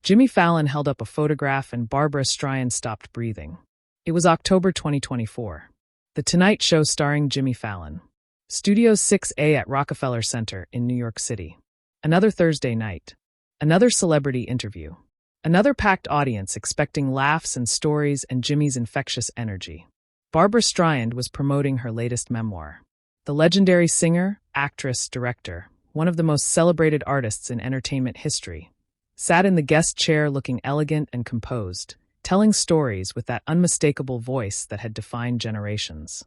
Jimmy Fallon held up a photograph and Barbra Streisand stopped breathing. It was October 2024. The Tonight Show starring Jimmy Fallon. Studio 6A at Rockefeller Center in New York City. Another Thursday night. Another celebrity interview. Another packed audience expecting laughs and stories and Jimmy's infectious energy. Barbra Streisand was promoting her latest memoir. The legendary singer, actress, director, one of the most celebrated artists in entertainment history, sat in the guest chair looking elegant and composed, telling stories with that unmistakable voice that had defined generations.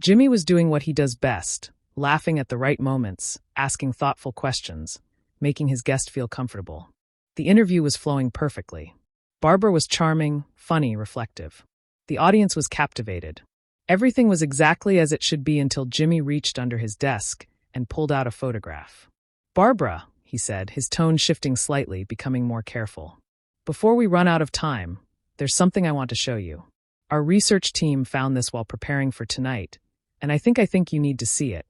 Jimmy was doing what he does best, laughing at the right moments, asking thoughtful questions, making his guest feel comfortable. The interview was flowing perfectly. Barbra was charming, funny, reflective. The audience was captivated. Everything was exactly as it should be until Jimmy reached under his desk and pulled out a photograph. "Barbra," he said, his tone shifting slightly, becoming more careful. "Before we run out of time, there's something I want to show you. Our research team found this while preparing for tonight, and I think you need to see it."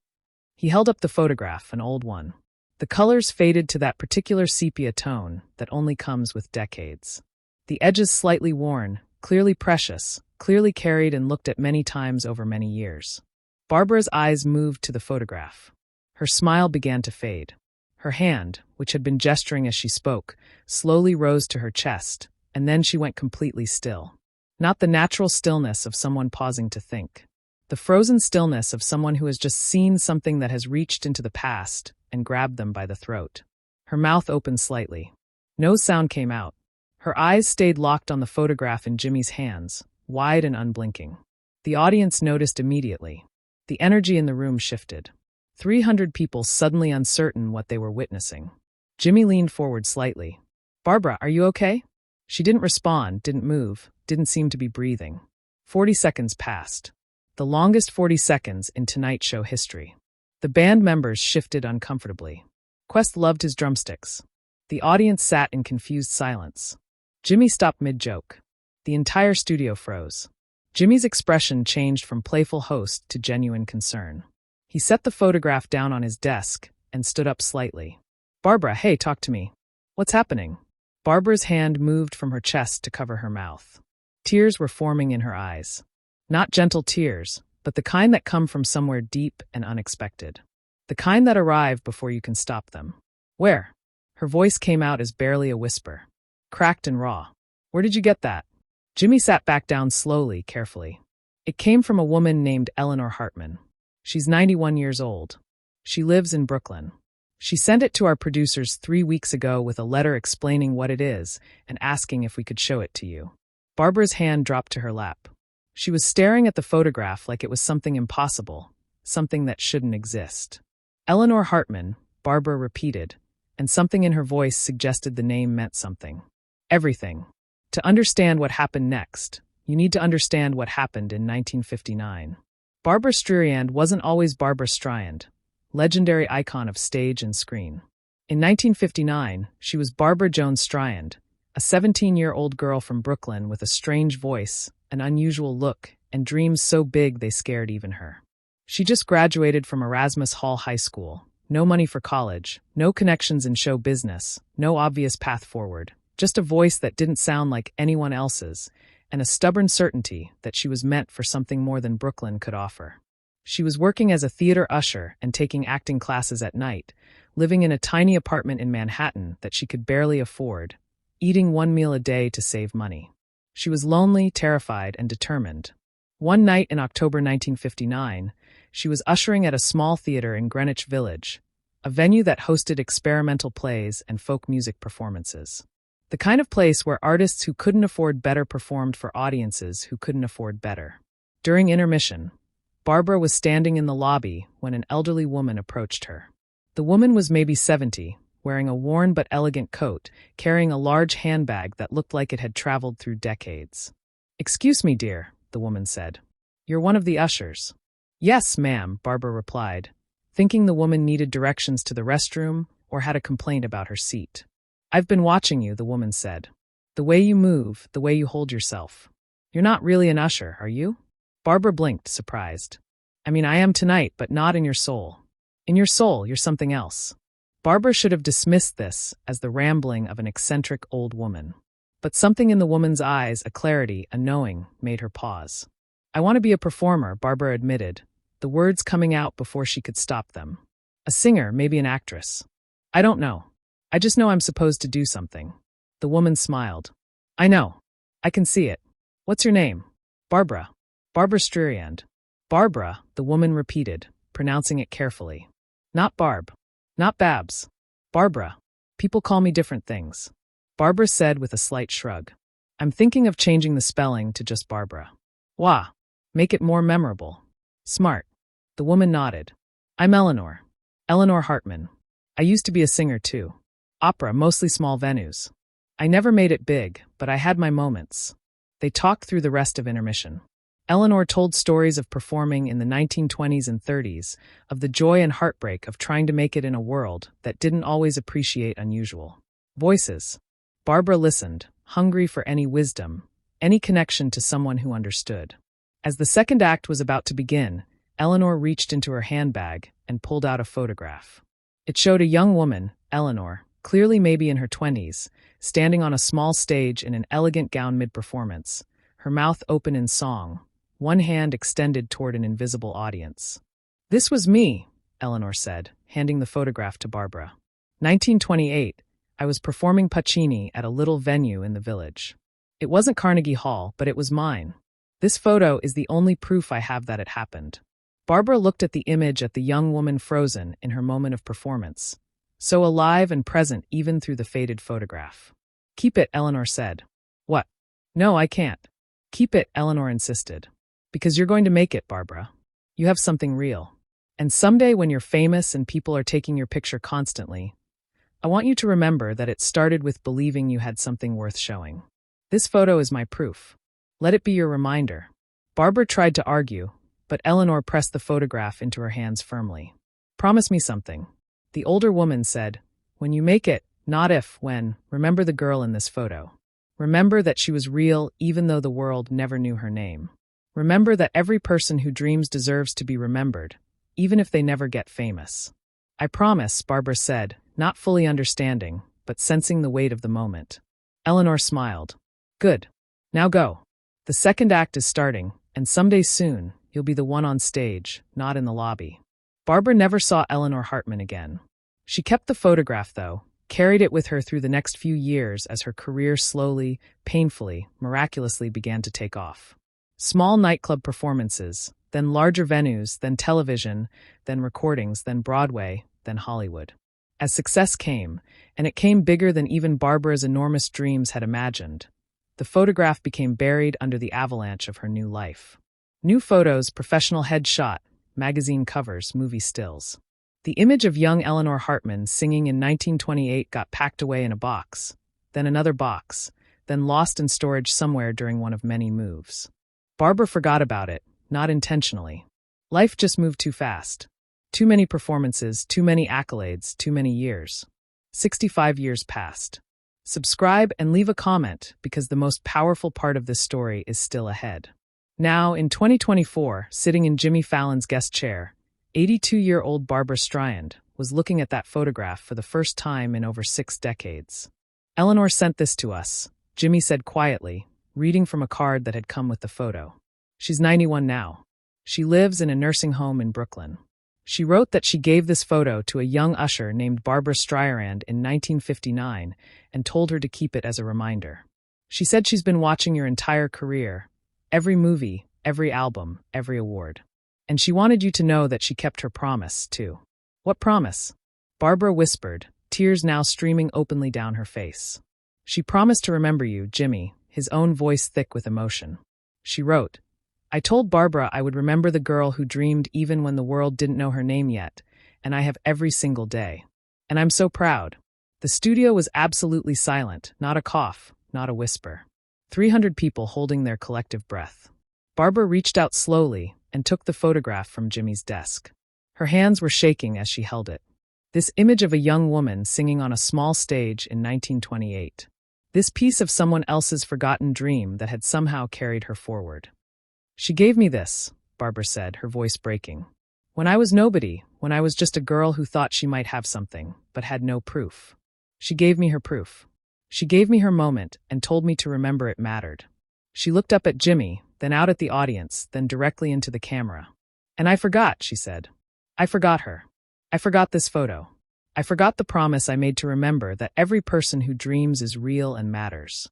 He held up the photograph, an old one. The colors faded to that particular sepia tone that only comes with decades. The edges slightly worn, clearly precious, clearly carried and looked at many times over many years. Barbra's eyes moved to the photograph. Her smile began to fade. Her hand, which had been gesturing as she spoke, slowly rose to her chest, and then she went completely still. Not the natural stillness of someone pausing to think. The frozen stillness of someone who has just seen something that has reached into the past and grabbed them by the throat. Her mouth opened slightly. No sound came out. Her eyes stayed locked on the photograph in Jimmy's hands, wide and unblinking. The audience noticed immediately. The energy in the room shifted. 300 people suddenly uncertain what they were witnessing. Jimmy leaned forward slightly. "Barbra, are you okay?" She didn't respond, didn't move, didn't seem to be breathing. 40 seconds passed. The longest 40 seconds in Tonight Show history. The band members shifted uncomfortably. Quest loved his drumsticks. The audience sat in confused silence. Jimmy stopped mid-joke. The entire studio froze. Jimmy's expression changed from playful host to genuine concern. He set the photograph down on his desk and stood up slightly. "Barbra, hey, talk to me. What's happening?" Barbra's hand moved from her chest to cover her mouth. Tears were forming in her eyes. Not gentle tears, but the kind that come from somewhere deep and unexpected. The kind that arrive before you can stop them. "Where?" Her voice came out as barely a whisper. Cracked and raw. "Where did you get that?" Jimmy sat back down slowly, carefully. "It came from a woman named Eleanor Hartman. She's 91 years old. She lives in Brooklyn. She sent it to our producers 3 weeks ago with a letter explaining what it is and asking if we could show it to you." Barbra's hand dropped to her lap. She was staring at the photograph like it was something impossible, something that shouldn't exist. "Eleanor Hartman," Barbra repeated, and something in her voice suggested the name meant something. Everything. To understand what happened next, you need to understand what happened in 1959. Barbra Streisand wasn't always Barbra Streisand, legendary icon of stage and screen. In 1959, she was Barbra Jones Streisand, a 17-year-old girl from Brooklyn with a strange voice, an unusual look, and dreams so big they scared even her. She just graduated from Erasmus Hall High School. No money for college, no connections in show business, no obvious path forward, just a voice that didn't sound like anyone else's, and a stubborn certainty that she was meant for something more than Brooklyn could offer. She was working as a theater usher and taking acting classes at night, living in a tiny apartment in Manhattan that she could barely afford, eating one meal a day to save money. She was lonely, terrified, and determined. One night in October 1959, she was ushering at a small theater in Greenwich Village, a venue that hosted experimental plays and folk music performances. The kind of place where artists who couldn't afford better performed for audiences who couldn't afford better. During intermission, Barbra was standing in the lobby when an elderly woman approached her. The woman was maybe 70, wearing a worn but elegant coat, carrying a large handbag that looked like it had traveled through decades. "Excuse me, dear," the woman said. "You're one of the ushers." "Yes, ma'am," Barbra replied, thinking the woman needed directions to the restroom or had a complaint about her seat. "I've been watching you," the woman said. "The way you move, the way you hold yourself. You're not really an usher, are you?" Barbra blinked, surprised. "I mean, I am tonight, but not in your soul. In your soul, you're something else." Barbara should have dismissed this as the rambling of an eccentric old woman. But something in the woman's eyes, a clarity, a knowing, made her pause. "I want to be a performer," Barbara admitted, the words coming out before she could stop them. "A singer, maybe an actress. I don't know. I just know I'm supposed to do something." The woman smiled. "I know. I can see it. What's your name?" "Barbra. Barbra Streisand." "Barbra," the woman repeated, pronouncing it carefully. "Not Barb. Not Babs. Barbra. People call me different things." Barbara said with a slight shrug. "I'm thinking of changing the spelling to just Barbara." "Wah. Make it more memorable." "Smart." The woman nodded. "I'm Eleanor. Eleanor Hartman. I used to be a singer too. Opera, mostly small venues. I never made it big, but I had my moments." They talked through the rest of intermission. Eleanor told stories of performing in the 1920s and 30s, of the joy and heartbreak of trying to make it in a world that didn't always appreciate unusual voices. Barbara listened, hungry for any wisdom, any connection to someone who understood. As the second act was about to begin, Eleanor reached into her handbag and pulled out a photograph. It showed a young woman, Eleanor, clearly maybe in her 20s, standing on a small stage in an elegant gown mid-performance, her mouth open in song, one hand extended toward an invisible audience. "This was me," Eleanor said, handing the photograph to Barbara. 1928, I was performing Puccini at a little venue in the village. It wasn't Carnegie Hall, but it was mine. This photo is the only proof I have that it happened." Barbara looked at the image at the young woman frozen in her moment of performance, so alive and present even through the faded photograph. "Keep it," Eleanor said. "What?" "No, I can't." "Keep it," Eleanor insisted. "Because you're going to make it, Barbara. You have something real. And someday when you're famous and people are taking your picture constantly, I want you to remember that it started with believing you had something worth showing. This photo is my proof. Let it be your reminder." Barbara tried to argue, but Eleanor pressed the photograph into her hands firmly. "Promise me something." The older woman said, "When you make it, not if, when, remember the girl in this photo. Remember that she was real even though the world never knew her name. Remember that every person who dreams deserves to be remembered, even if they never get famous." "I promise," Barbara said, not fully understanding, but sensing the weight of the moment. Eleanor smiled. "Good. Now go. The second act is starting, and someday soon, you'll be the one on stage, not in the lobby." Barbara never saw Eleanor Hartman again. She kept the photograph, though, carried it with her through the next few years as her career slowly, painfully, miraculously began to take off. Small nightclub performances, then larger venues, then television, then recordings, then Broadway, then Hollywood. As success came, and it came bigger than even Barbara's enormous dreams had imagined, the photograph became buried under the avalanche of her new life. New photos, professional headshot, magazine covers, movie stills. The image of young Eleanor Hartman singing in 1928 got packed away in a box, then another box, then lost in storage somewhere during one of many moves. Barbara forgot about it, not intentionally. Life just moved too fast. Too many performances, too many accolades, too many years. 65 years passed. Subscribe and leave a comment because the most powerful part of this story is still ahead. Now, in 2024, sitting in Jimmy Fallon's guest chair, 82-year-old Barbra Streisand was looking at that photograph for the first time in over 6 decades. "Eleanor sent this to us," Jimmy said quietly, reading from a card that had come with the photo. "She's 91 now. She lives in a nursing home in Brooklyn. She wrote that she gave this photo to a young usher named Barbra Streisand in 1959 and told her to keep it as a reminder. She said she's been watching your entire career, every movie, every album, every award. And she wanted you to know that she kept her promise, too." "What promise?" Barbara whispered, tears now streaming openly down her face. "She promised to remember you, Jimmy," his own voice thick with emotion. She wrote, "I told Barbara I would remember the girl who dreamed even when the world didn't know her name yet, and I have every single day. And I'm so proud." The studio was absolutely silent, not a cough, not a whisper. 300 people holding their collective breath. Barbara reached out slowly and took the photograph from Jimmy's desk. Her hands were shaking as she held it. This image of a young woman singing on a small stage in 1928. This piece of someone else's forgotten dream that had somehow carried her forward. "She gave me this," Barbara said, her voice breaking. When I was nobody, when I was just a girl who thought she might have something, but had no proof. She gave me her proof. She gave me her moment and told me to remember it mattered. She looked up at Jimmy, then out at the audience, then directly into the camera. And I forgot, she said. I forgot her. I forgot this photo. I forgot the promise I made to remember that every person who dreams is real and matters.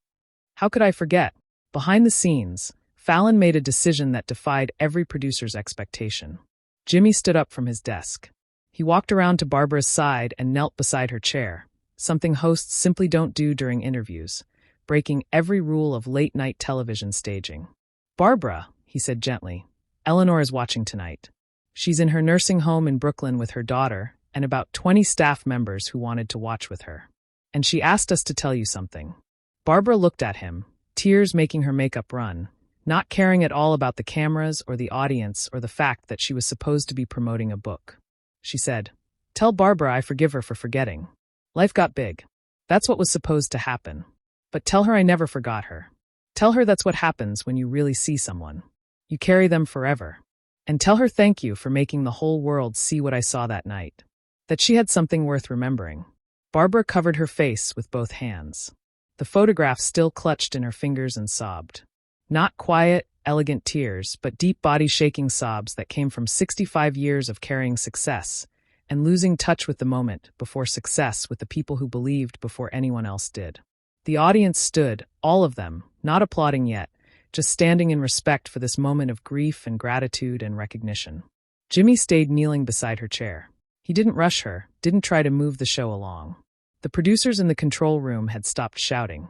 How could I forget? Behind the scenes, Fallon made a decision that defied every producer's expectation. Jimmy stood up from his desk. He walked around to Barbra's side and knelt beside her chair, something hosts simply don't do during interviews, breaking every rule of late-night television staging. Barbra, he said gently, Eleanor is watching tonight. She's in her nursing home in Brooklyn with her daughter and about 20 staff members who wanted to watch with her. And she asked us to tell you something. Barbra looked at him, tears making her makeup run, not caring at all about the cameras or the audience or the fact that she was supposed to be promoting a book. She said, "Tell Barbra I forgive her for forgetting. Life got big. That's what was supposed to happen. But tell her I never forgot her. Tell her that's what happens when you really see someone. You carry them forever. And tell her thank you for making the whole world see what I saw that night. That she had something worth remembering." Barbra covered her face with both hands. The photograph still clutched in her fingers and sobbed. Not quiet, elegant tears, but deep body-shaking sobs that came from 65 years of carrying success and losing touch with the moment before success with the people who believed before anyone else did. The audience stood, all of them, not applauding yet, just standing in respect for this moment of grief and gratitude and recognition. Jimmy stayed kneeling beside her chair. He didn't rush her, didn't try to move the show along. The producers in the control room had stopped shouting.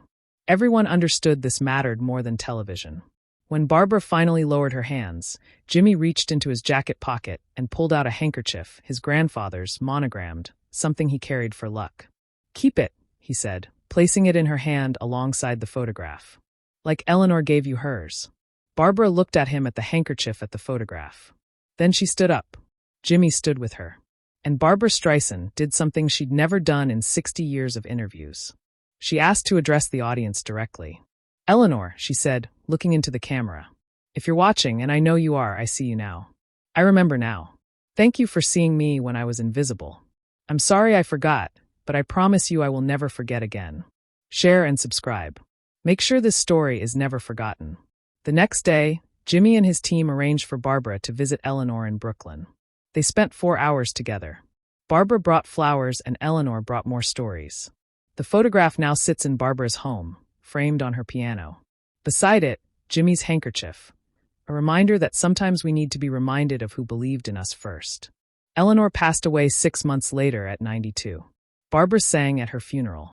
Everyone understood this mattered more than television. When Barbra finally lowered her hands, Jimmy reached into his jacket pocket and pulled out a handkerchief, his grandfather's, monogrammed, something he carried for luck. "Keep it," he said, placing it in her hand alongside the photograph. "Like Eleanor gave you hers." Barbra looked at him at the handkerchief at the photograph. Then she stood up. Jimmy stood with her. And Barbra Streisand did something she'd never done in 60 years of interviews. She asked to address the audience directly. "Eleanor," she said, looking into the camera. "If you're watching, and I know you are, I see you now. I remember now. Thank you for seeing me when I was invisible. I'm sorry I forgot, but I promise you I will never forget again. Share and subscribe. Make sure this story is never forgotten." The next day, Jimmy and his team arranged for Barbra to visit Eleanor in Brooklyn. They spent 4 hours together. Barbra brought flowers and Eleanor brought more stories. The photograph now sits in Barbra's home, framed on her piano. Beside it, Jimmy's handkerchief, a reminder that sometimes we need to be reminded of who believed in us first. Eleanor passed away 6 months later at 92. Barbra sang at her funeral.